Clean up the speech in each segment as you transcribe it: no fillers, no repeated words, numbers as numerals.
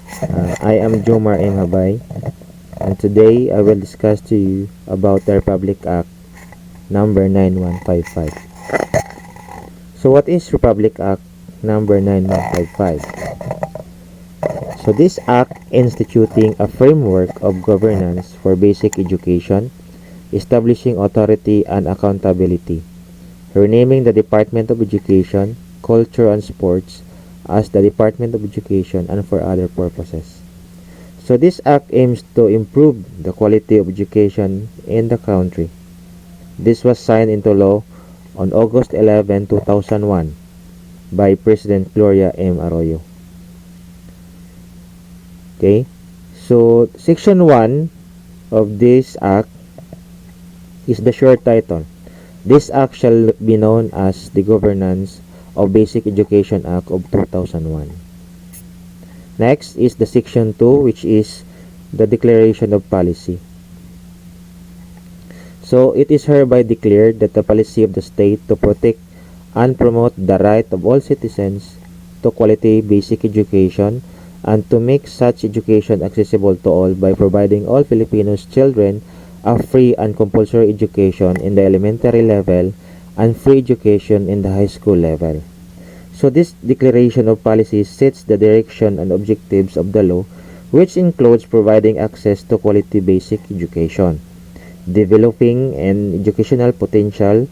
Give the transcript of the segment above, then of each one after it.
I am Jomar M. Habay, and today I will discuss to you about the Republic Act number 9155. So what is Republic Act number 9155? So this act instituting a framework of governance for basic education, establishing authority and accountability, renaming the Department of Education, Culture and Sports as the Department of Education and for other purposes. So this act aims to improve the quality of education in the country. This was signed into law on August 11, 2001 by President Gloria M. Arroyo. Okay, so Section 1 of this act is the short title. This act shall be known as the Governance of Basic Education Act of 2001. Next is the Section 2, which is the Declaration of Policy. So it is hereby declared that the policy of the state to protect and promote the right of all citizens to quality basic education and to make such education accessible to all by providing all Filipinos children a free and compulsory education in the elementary level and free education in the high school level. So this declaration of policy sets the direction and objectives of the law, which includes providing access to quality basic education, developing an educational potential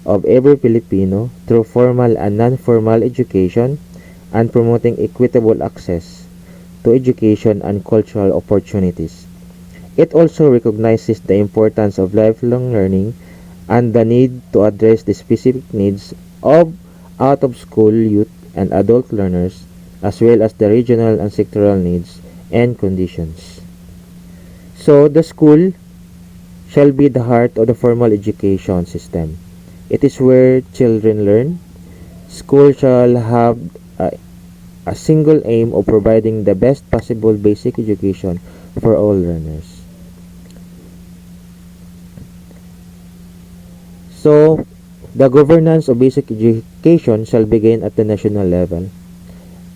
of every Filipino through formal and non-formal education, and promoting equitable access to education and cultural opportunities. It also recognizes the importance of lifelong learning and the need to address the specific needs of out-of-school youth and adult learners, as well as the regional and sectoral needs and conditions. So, the school shall be the heart of the formal education system. It is where children learn. School shall have a single aim of providing the best possible basic education for all learners. So, the governance of basic education shall begin at the national level,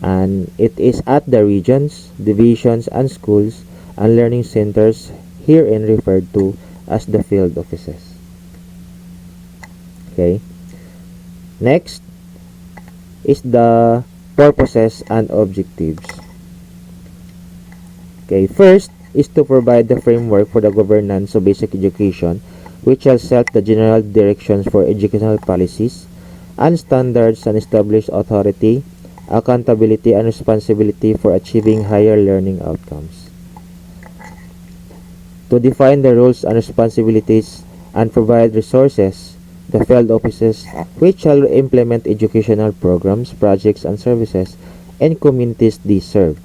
and it is at the regions, divisions, and schools and learning centers herein referred to as the field offices. Okay. Next is the purposes and objectives. Okay, first is to provide the framework for the governance of basic education, which shall set the general directions for educational policies and standards and establish authority, accountability, and responsibility for achieving higher learning outcomes. To define the roles and responsibilities and provide resources, the field offices, which shall implement educational programs, projects, and services in communities they serve.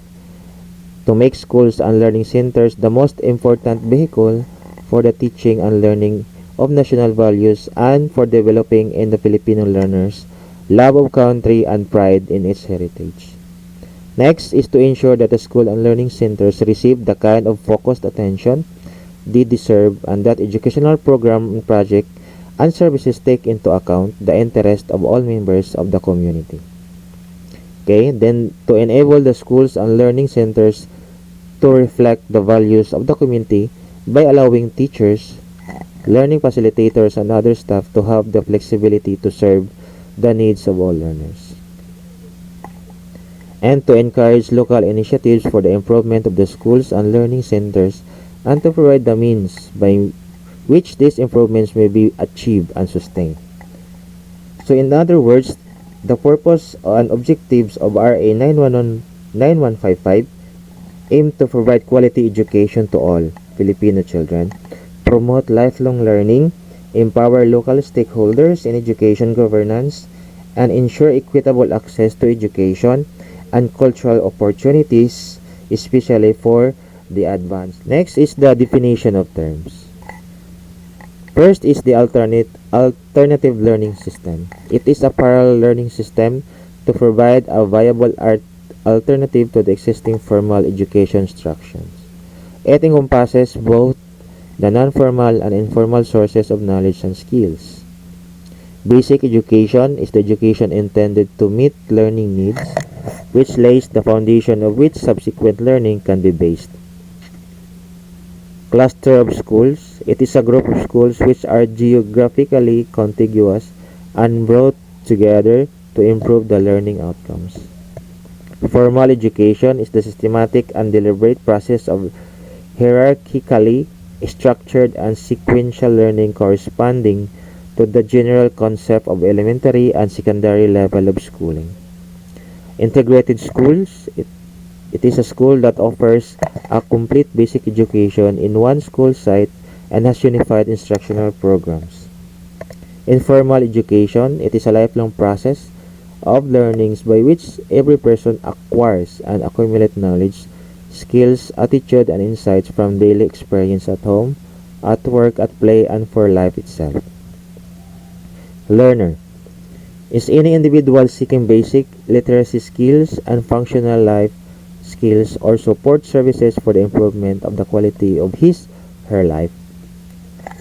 To make schools and learning centers the most important vehicle for the teaching and learning of national values and for developing in the Filipino learners love of country and pride in its heritage. Next is to ensure that the school and learning centers receive the kind of focused attention they deserve and that educational program and project and services take into account the interest of all members of the community. Okay, then to enable the schools and learning centers to reflect the values of the community by allowing teachers, learning facilitators, and other staff to have the flexibility to serve the needs of all learners. And to encourage local initiatives for the improvement of the schools and learning centers and to provide the means by which these improvements may be achieved and sustained. So in other words, the purpose and objectives of RA 9155 aim to provide quality education to all Filipino children, promote lifelong learning, empower local stakeholders in education governance, and ensure equitable access to education and cultural opportunities, especially for the advanced. Next is the definition of terms. First is the alternative learning system. It is a parallel learning system to provide a viable alternative to the existing formal education instructions. It encompasses both the non-formal and informal sources of knowledge and skills. Basic education is the education intended to meet learning needs which lays the foundation of which subsequent learning can be based. Cluster of schools. It is a group of schools which are geographically contiguous and brought together to improve the learning outcomes. Formal education is the systematic and deliberate process of hierarchically structured and sequential learning corresponding to the general concept of elementary and secondary level of schooling. Integrated schools. It is a school that offers a complete basic education in one school site and has unified instructional programs. Informal education. It is a lifelong process of learnings by which every person acquires and accumulates knowledge, skills, attitude, and insights from daily experience at home, at work, at play, and for life itself. Learner is any individual seeking basic literacy skills and functional life skills or support services for the improvement of the quality of his/her life.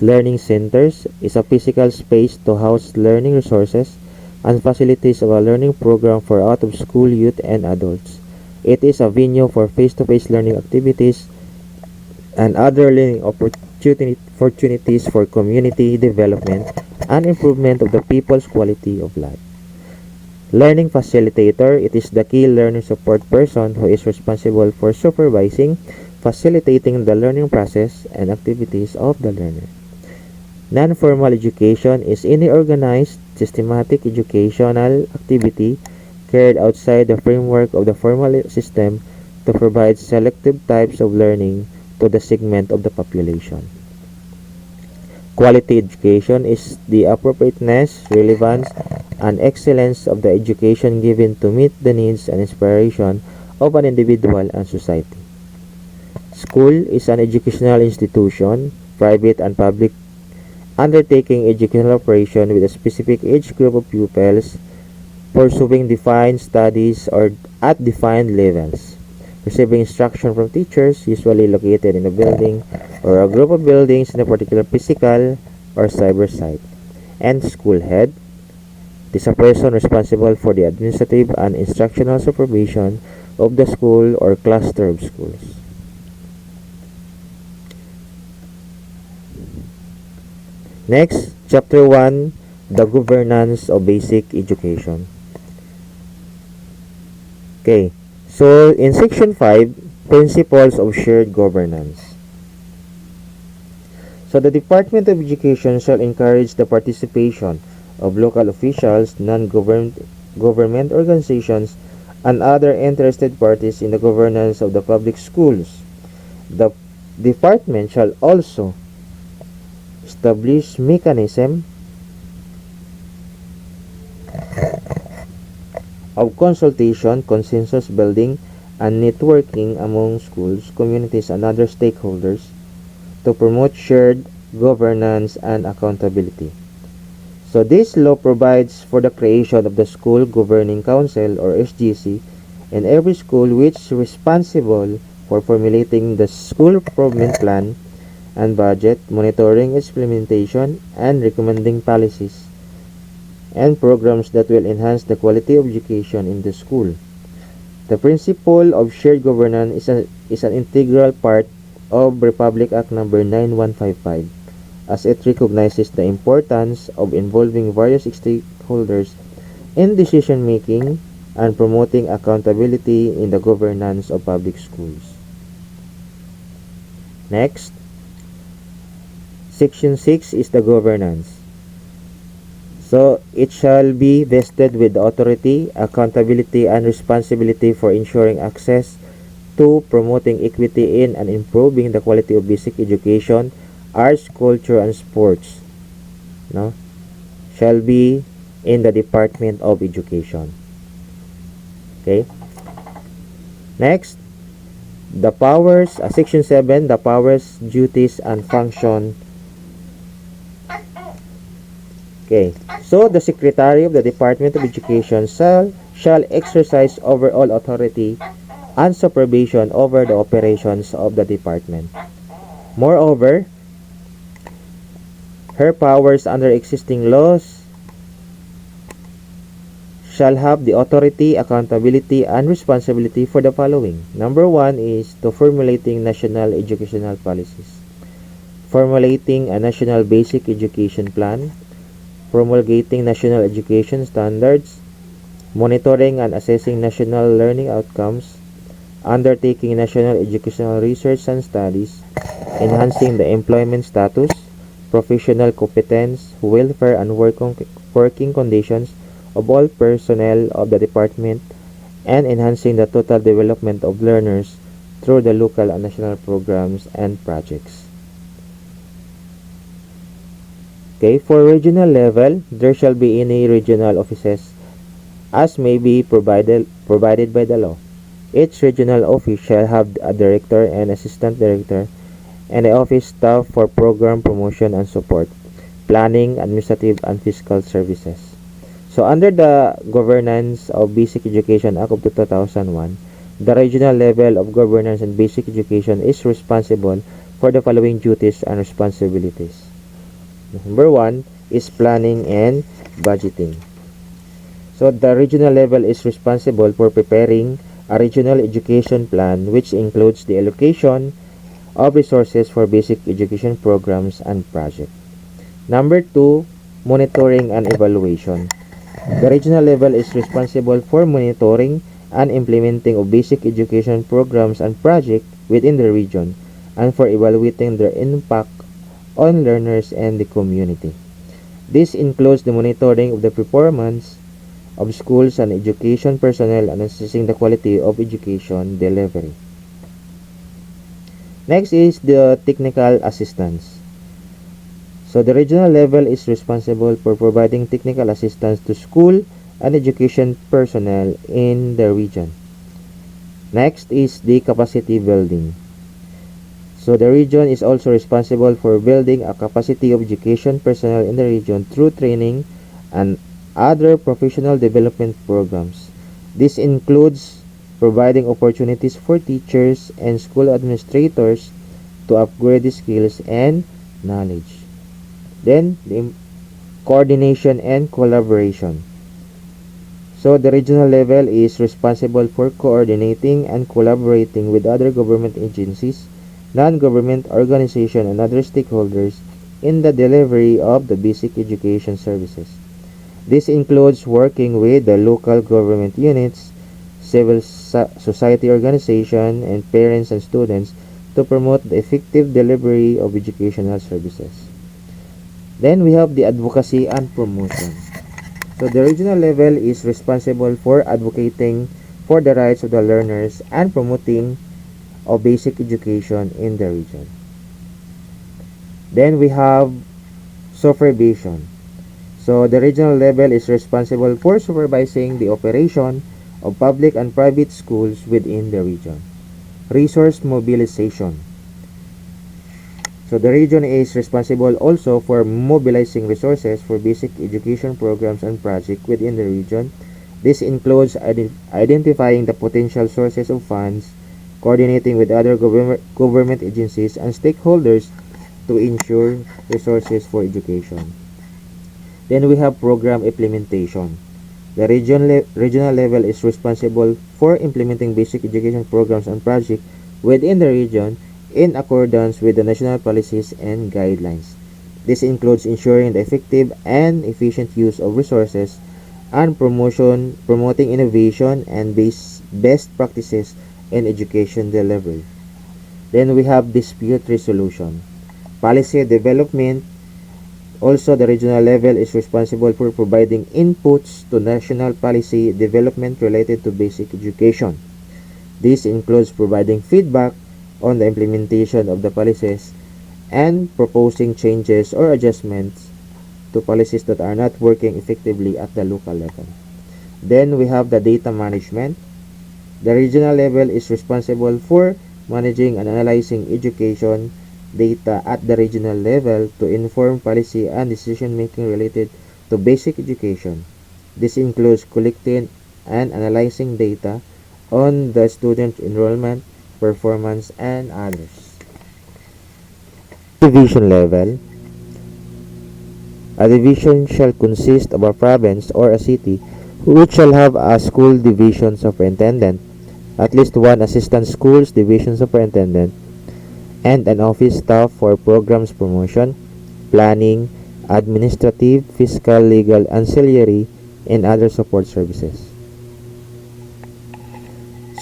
Learning centers is a physical space to house learning resources and facilities of a learning program for out-of-school youth and adults. It is a venue for face-to-face learning activities and other learning opportunities for community development and improvement of the people's quality of life. Learning facilitator. It is the key learner support person who is responsible for supervising, facilitating the learning process and activities of the learner. Non-formal education is any organized, systematic educational activity carried outside the framework of the formal system to provide selective types of learning to the segment of the population. Quality education is the appropriateness, relevance, and excellence of the education given to meet the needs and inspiration of an individual and society. School is an educational institution, private and public, undertaking educational operation with a specific age group of pupils pursuing defined studies or at defined levels, receiving instruction from teachers usually located in a building or a group of buildings in a particular physical or cyber site, and school head. It is a person responsible for the administrative and instructional supervision of the school or cluster of schools. Next, Chapter 1, the governance of basic education. Okay, so in Section 5, principles of shared governance. So the Department of Education shall encourage the participation of local officials, non-government organizations, and other interested parties in the governance of the public schools. The department shall also establish mechanism of consultation, consensus building, and networking among schools, communities, and other stakeholders to promote shared governance and accountability. So this law provides for the creation of the School Governing Council or SGC in every school, which is responsible for formulating the school improvement plan and budget, monitoring its implementation, and recommending policies and programs that will enhance the quality of education in the school. The principle of shared governance is an integral part of Republic Act No. 9155, as it recognizes the importance of involving various stakeholders in decision making and promoting accountability in the governance of public schools. Next, Section 6 is the governance. So, it shall be vested with authority, accountability, and responsibility for ensuring access to, promoting equity in, and improving the quality of basic education, arts, culture, and sports. No? Shall be in the Department of Education. Okay? Next, the powers, Section 7, the powers, duties, and function. Okay, so the Secretary of the Department of Education shall exercise overall authority and supervision over the operations of the department. Moreover, her powers under existing laws shall have the authority, accountability, and responsibility for the following. Number 1 is to formulating national educational policies. Formulating a national basic education plan, promulgating national education standards, monitoring and assessing national learning outcomes, undertaking national educational research and studies, enhancing the employment status, professional competence, welfare, and working conditions of all personnel of the department, and enhancing the total development of learners through the local and national programs and projects. Okay, for regional level, there shall be any regional offices as may be provided by the law. Each regional office shall have a director and assistant director and the office staff for program promotion and support, planning, administrative, and fiscal services. So under the Governance of Basic Education Act of 2001, the regional level of governance and basic education is responsible for the following duties and responsibilities. Number 1 is planning and budgeting. So the regional level is responsible for preparing a regional education plan which includes the allocation of resources for basic education programs and projects. Number 2, monitoring and evaluation. The regional level is responsible for monitoring and implementing of basic education programs and projects within the region and for evaluating their impact on learners and the community. This includes the monitoring of the performance of schools and education personnel and assessing the quality of education delivery. Next is the technical assistance. So the regional level is responsible for providing technical assistance to school and education personnel in the region. Next is the capacity building. So the region is also responsible for building a capacity of education personnel in the region through training and other professional development programs. This includes providing opportunities for teachers and school administrators to upgrade the skills and knowledge. Then, the coordination and collaboration. So, the regional level is responsible for coordinating and collaborating with other government agencies, non-government organizations, and other stakeholders in the delivery of the basic education services. This includes working with the local government units, civil society organizations, and parents and students to promote the effective delivery of educational services. Then we have the advocacy and promotion. So the regional level is responsible for advocating for the rights of the learners and promoting of basic education in the region. Then we have supervision. So the regional level is responsible for supervising the operation of public and private schools within the region. Resource mobilization. So the region is responsible also for mobilizing resources for basic education programs and projects within the region. This includes identifying the potential sources of funds, coordinating with other government agencies and stakeholders to ensure resources for education. Then we have program implementation. The regional level is responsible for implementing basic education programs and projects within the region in accordance with the national policies and guidelines. This includes ensuring the effective and efficient use of resources and promoting innovation and best practices in education delivery. Then we have dispute resolution. Policy development. Also, the regional level is responsible for providing inputs to national policy development related to basic education. This includes providing feedback on the implementation of the policies and proposing changes or adjustments to policies that are not working effectively at the local level. Then we have the data management. The regional level is responsible for managing and analyzing education data at the regional level to inform policy and decision making related to basic education. This includes collecting and analyzing data on the student enrollment, performance, and others. Division level. A division shall consist of a province or a city which shall have a school division superintendent, at least one assistant schools division superintendent, and an office staff for programs promotion, planning, administrative, fiscal, legal, ancillary, and other support services.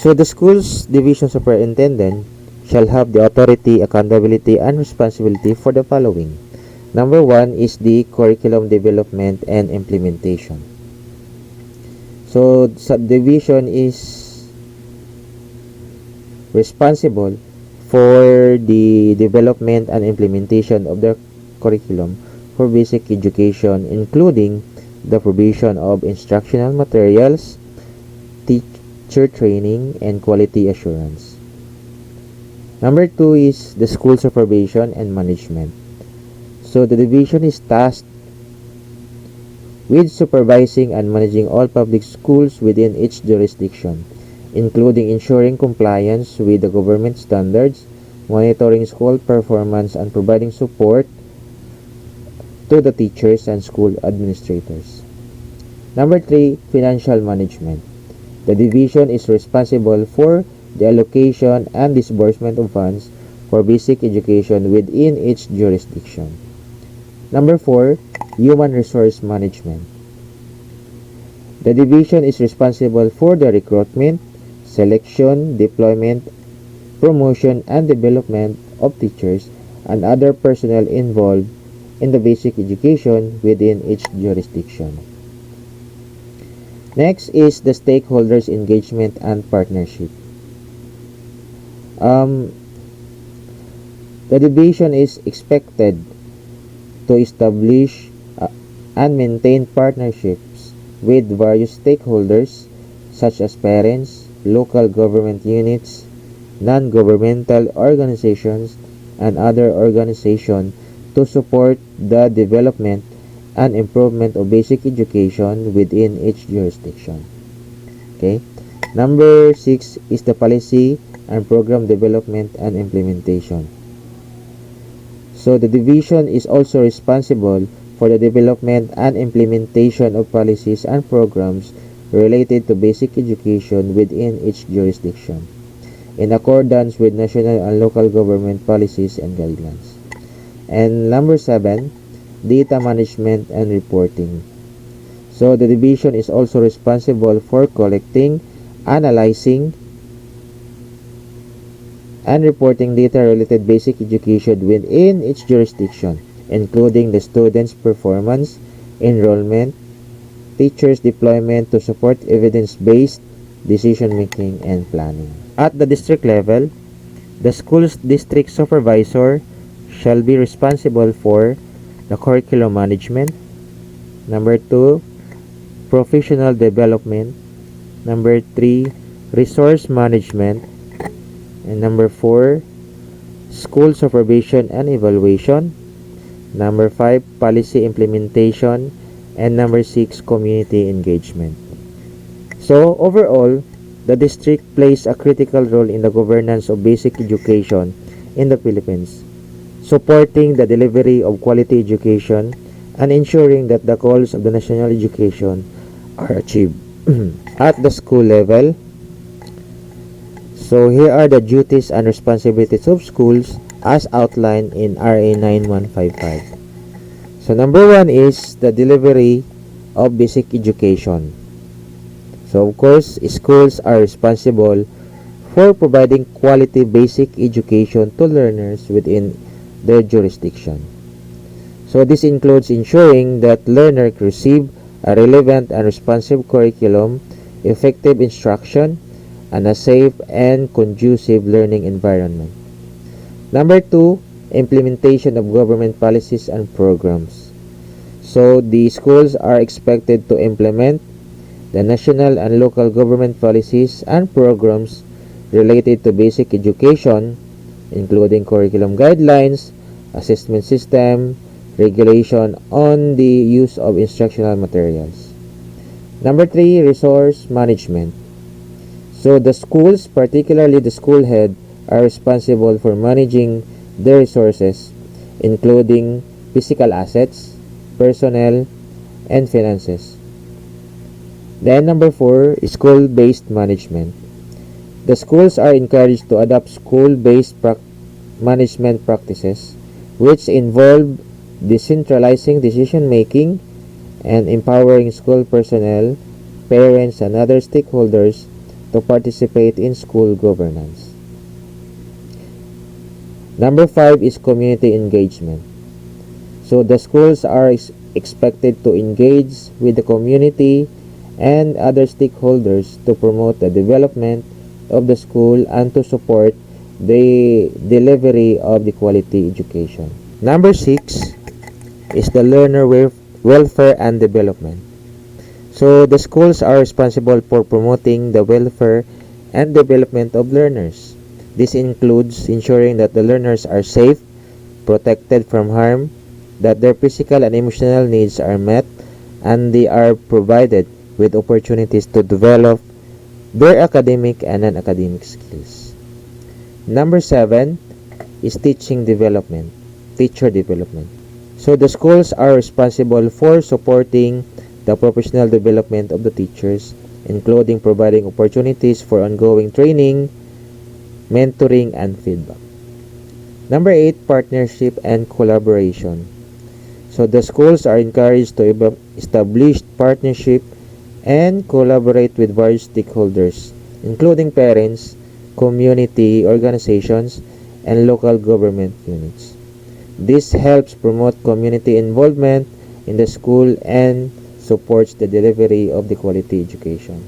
So the school's division superintendent shall have the authority, accountability, and responsibility for the following. Number 1 is the curriculum development and implementation. So subdivision is responsible for the development and implementation of the curriculum for basic education, including the provision of instructional materials, teacher training, and quality assurance. Number 2 is the school supervision and management. So the division is tasked with supervising and managing all public schools within each jurisdiction, including ensuring compliance with the government standards, monitoring school performance, and providing support to the teachers and school administrators. Number 3, financial management. The division is responsible for the allocation and disbursement of funds for basic education within each jurisdiction. Number 4, human resource management. The division is responsible for the recruitment, selection, deployment, promotion, and development of teachers and other personnel involved in the basic education within each jurisdiction. Next is the stakeholders engagement and partnership. The division is expected to establish and maintain partnerships with various stakeholders such as parents, local government units, non-governmental organizations, and other organizations to support the development and improvement of basic education within each jurisdiction. Okay. Number 6 is the policy and program development and implementation. So the division is also responsible for the development and implementation of policies and programs related to basic education within each jurisdiction, in accordance with national and local government policies and guidelines. And number 7, data management and reporting. So the division is also responsible for collecting, analyzing, and reporting data related basic education within each jurisdiction, including the students' performance, enrollment, teachers' deployment to support evidence-based decision-making and planning. At the district level, the school's district supervisor shall be responsible for the curriculum management. Number 2, professional development. Number 3, resource management. And number 4, school supervision and evaluation. Number 5, policy implementation. And number 6, community engagement. So overall, the district plays a critical role in the governance of basic education in the Philippines, supporting the delivery of quality education and ensuring that the goals of the national education are achieved. At the school level, so here are the duties and responsibilities of schools as outlined in RA 9155. So number 1 is the delivery of basic education. So of course, schools are responsible for providing quality basic education to learners within their jurisdiction. So this includes ensuring that learners receive a relevant and responsive curriculum, effective instruction, and a safe and conducive learning environment. Number 2, implementation of government policies and programs. So the schools are expected to implement the national and local government policies and programs related to basic education, including curriculum guidelines, assessment system, regulation on the use of instructional materials. Number 3, resource management. So the schools, particularly the school head, are responsible for managing their resources, including physical assets, personnel, and finances. Then number 4, school-based management. The schools are encouraged to adopt school-based management practices which involve decentralizing decision-making and empowering school personnel, parents, and other stakeholders to participate in school governance. Number 5 is community engagement. So the schools are expected to engage with the community and other stakeholders to promote the development of the school and to support the delivery of the quality education. Number 6 is the learner welfare and development. So the schools are responsible for promoting the welfare and development of learners. This includes ensuring that the learners are safe, protected from harm, that their physical and emotional needs are met, and they are provided with opportunities to develop their academic and non-academic skills. Number 7 is teacher development. So the schools are responsible for supporting the professional development of the teachers, including providing opportunities for ongoing training, mentoring, and feedback. Number 8, partnership and collaboration. So the schools are encouraged to establish partnership and collaborate with various stakeholders, including parents, community organizations, and local government units. This helps promote community involvement in the school and supports the delivery of the quality education.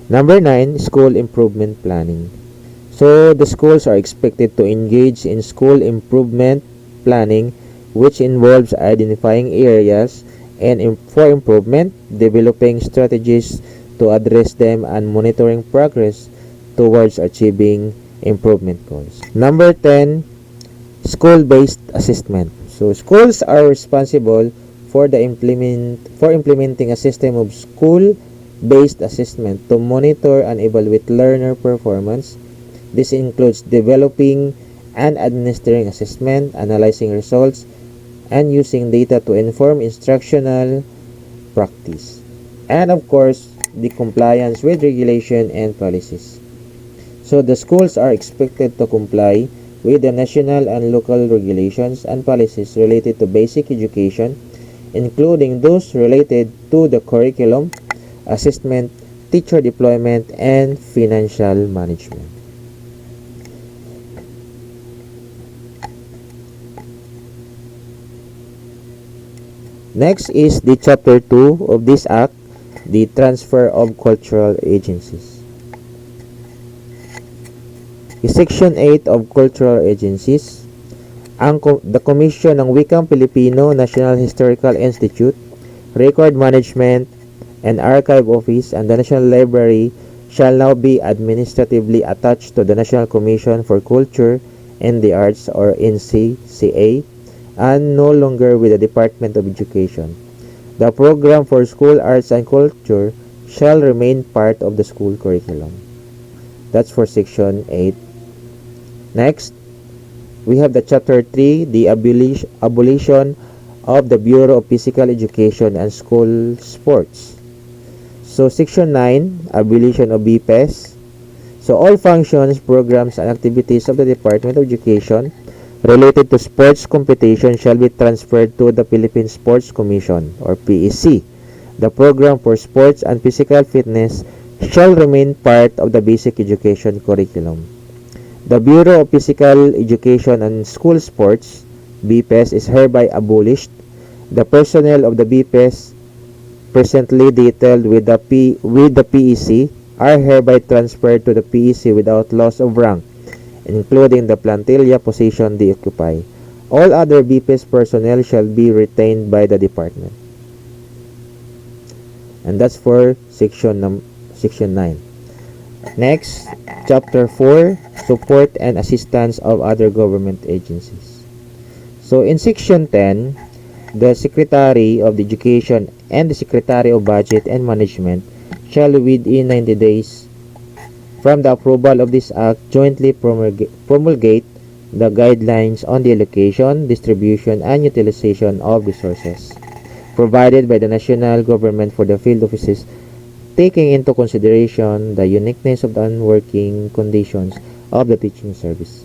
Number 9, school improvement planning. So the schools are expected to engage in school improvement planning, which involves identifying areas for improvement, developing strategies to address them, and monitoring progress towards achieving improvement goals. Number 10, school-based assessment. So schools are responsible for implementing a system of school-based assessment to monitor and evaluate learner performance. This includes developing and administering assessment, analyzing results, and using data to inform instructional practice. And of course, the compliance with regulation and policies. So the schools are expected to comply with the national and local regulations and policies related to basic education, including those related to the curriculum, assessment, teacher deployment, and financial management. Next is the Chapter 2 of this Act, the transfer of cultural agencies. The Section 8 of Cultural Agencies, the Commission ng Wikang Pilipino, National Historical Institute, Record Management and Archive Office, and the National Library shall now be administratively attached to the National Commission for Culture and the Arts, or NCCA, and no longer with the Department of Education. The program for school arts and culture shall remain part of the school curriculum. That's for Section 8. Next, we have the Chapter 3, the abolition of the Bureau of Physical Education and School Sports. So Section 9, abolition of BPES. So all functions, programs, and activities of the Department of Education related to sports competition shall be transferred to the Philippine Sports Commission, or PEC. The program for sports and physical fitness shall remain part of the basic education curriculum. The Bureau of Physical Education and School Sports, BPES, is hereby abolished. The personnel of the BPES presently detailed with the PEC are hereby transferred to the PEC without loss of rank, including the plantilla position they occupy. All other BPES personnel shall be retained by the department. And that's for Section 9. Next, Chapter 4, support and assistance of other government agencies. So in Section 10, the Secretary of Education and the Secretary of Budget and Management shall within 90 days from the approval of this Act jointly promulgate the guidelines on the allocation, distribution, and utilization of resources provided by the national government for the field offices taking into consideration the uniqueness of the working conditions of the teaching service.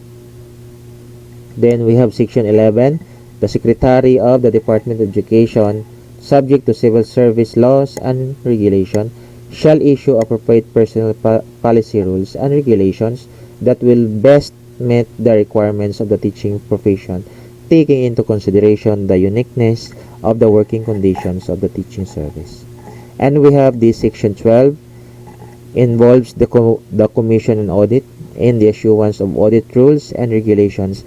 Then we have Section 11. The Secretary of the Department of Education, subject to civil service laws and regulation, shall issue appropriate personnel policy rules and regulations that will best meet the requirements of the teaching profession, taking into consideration the uniqueness of the working conditions of the teaching service. And we have the Section 12 involves the Commission on Audit in the issuance of audit rules and regulations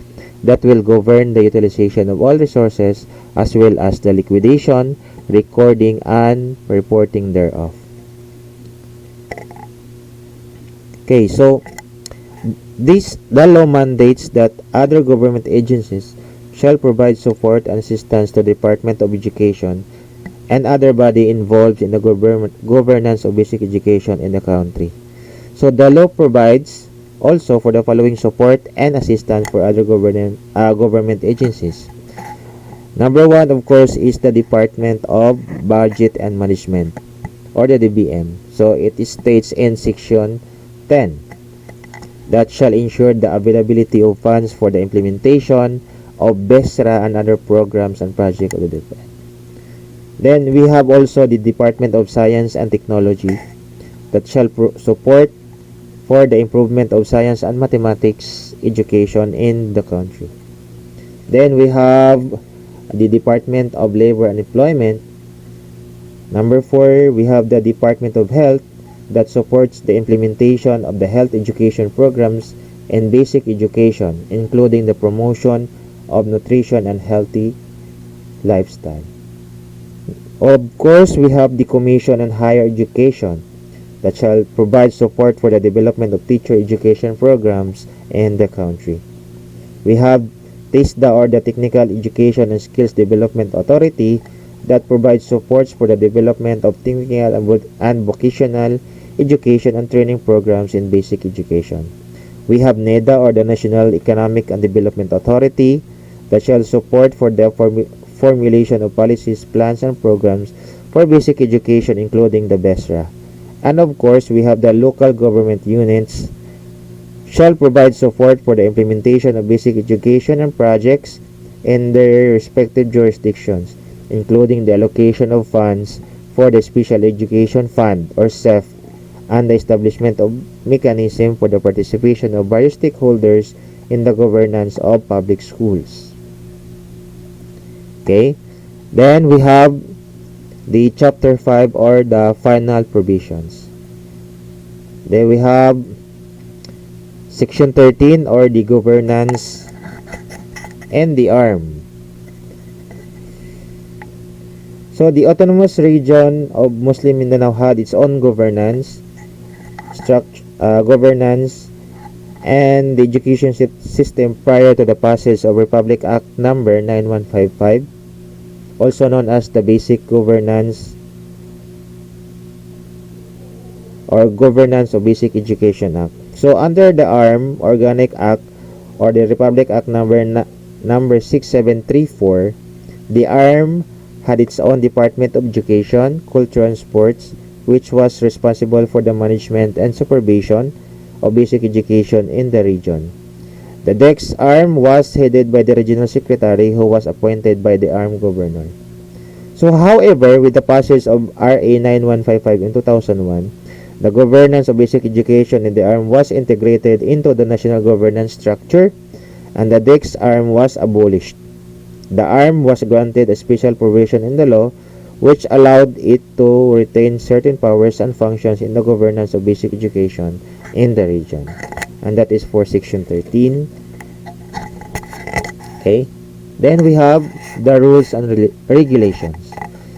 that will govern the utilization of all resources as well as the liquidation, recording, and reporting thereof. Okay, so the law mandates that other government agencies shall provide support and assistance to the Department of Education and other body involved in the governance of basic education in the country. So the law provides also for the following support and assistance for other government agencies. Number one, of course, is the Department of Budget and Management, or the DBM. So it states in Section 10 that shall ensure the availability of funds for the implementation of BESRA and other programs and projects of the department. Then we have also the Department of Science and Technology that shall support for the improvement of science and mathematics education in the country. Then we have the Department of Labor and Employment. Number 4, we have the Department of Health that supports the implementation of the health education programs in basic education, including the promotion of nutrition and healthy lifestyle. Of course, we have the Commission on Higher Education that shall provide support for the development of teacher education programs in the country. We have TISDA, or the Technical Education and Skills Development Authority, that provides supports for the development of technical and vocational education and training programs in basic education. We have NEDA, or the National Economic and Development Authority, that shall support for the formulation of policies, plans, and programs for basic education, including the BESRA. And of course, we have the local government units shall provide support for the implementation of basic education and projects in their respective jurisdictions, including the allocation of funds for the Special Education Fund, or SEF, and the establishment of mechanism for the participation of various stakeholders in the governance of public schools. Okay, then we have the Chapter 5, or the final provisions. Then we have Section 13, or the governance and the arm. So the autonomous region of Muslim Mindanao had its own governance, and the education system prior to the passage of Republic Act number 9155, also known as the Basic Governance or Governance of Basic Education Act. So under the ARM Organic Act, or the Republic Act number 6734, the ARM had its own Department of Education, Culture and Sports, which was responsible for the management and supervision of basic education in the region. The DEX arm was headed by the regional secretary, who was appointed by the arm governor. So however, with the passage of RA 9155 in 2001, the governance of basic education in the arm was integrated into the national governance structure, and the DEX arm was abolished. The arm was granted a special provision in the law which allowed it to retain certain powers and functions in the governance of basic education in the region. And that is for Section 13. Okay. Then we have the rules and regulations.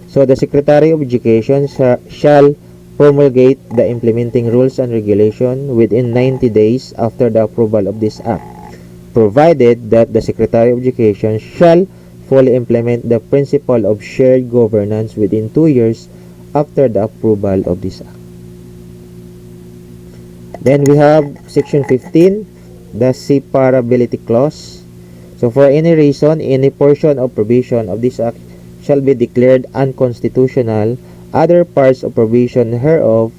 So the Secretary of Education shall promulgate the implementing rules and regulations within 90 days after the approval of this act, provided that the Secretary of Education shall fully implement the principle of shared governance within 2 years after the approval of this act. Then we have Section 15, the separability clause. So for any reason, any portion of provision of this act shall be declared unconstitutional, other parts of provision hereof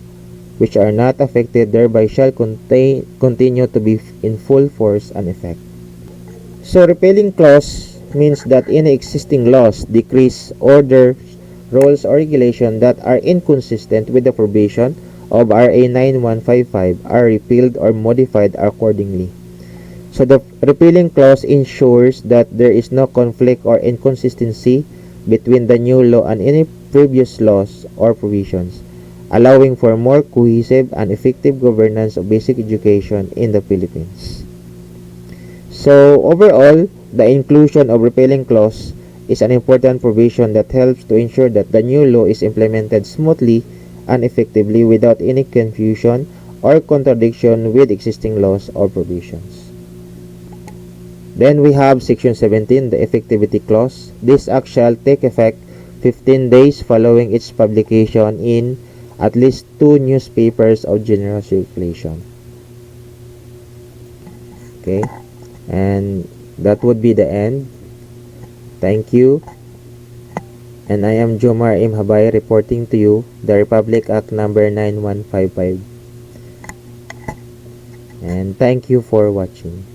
which are not affected thereby shall continue to be in full force and effect. So repealing clause means that any existing laws, decrees, orders, rules, or regulation that are inconsistent with the provision of RA 9155 are repealed or modified accordingly. So the repealing clause ensures that there is no conflict or inconsistency between the new law and any previous laws or provisions, allowing for more cohesive and effective governance of basic education in the Philippines. So overall, the inclusion of repealing clause is an important provision that helps to ensure that the new law is implemented smoothly and effectively without any confusion or contradiction with existing laws or provisions. Then we have Section 17, the Effectivity Clause. This act shall take effect 15 days following its publication in at least 2 newspapers of general circulation. Okay, and that would be the end. Thank you. And I am Jomar M. Habay reporting to you the Republic Act number 9155. And thank you for watching.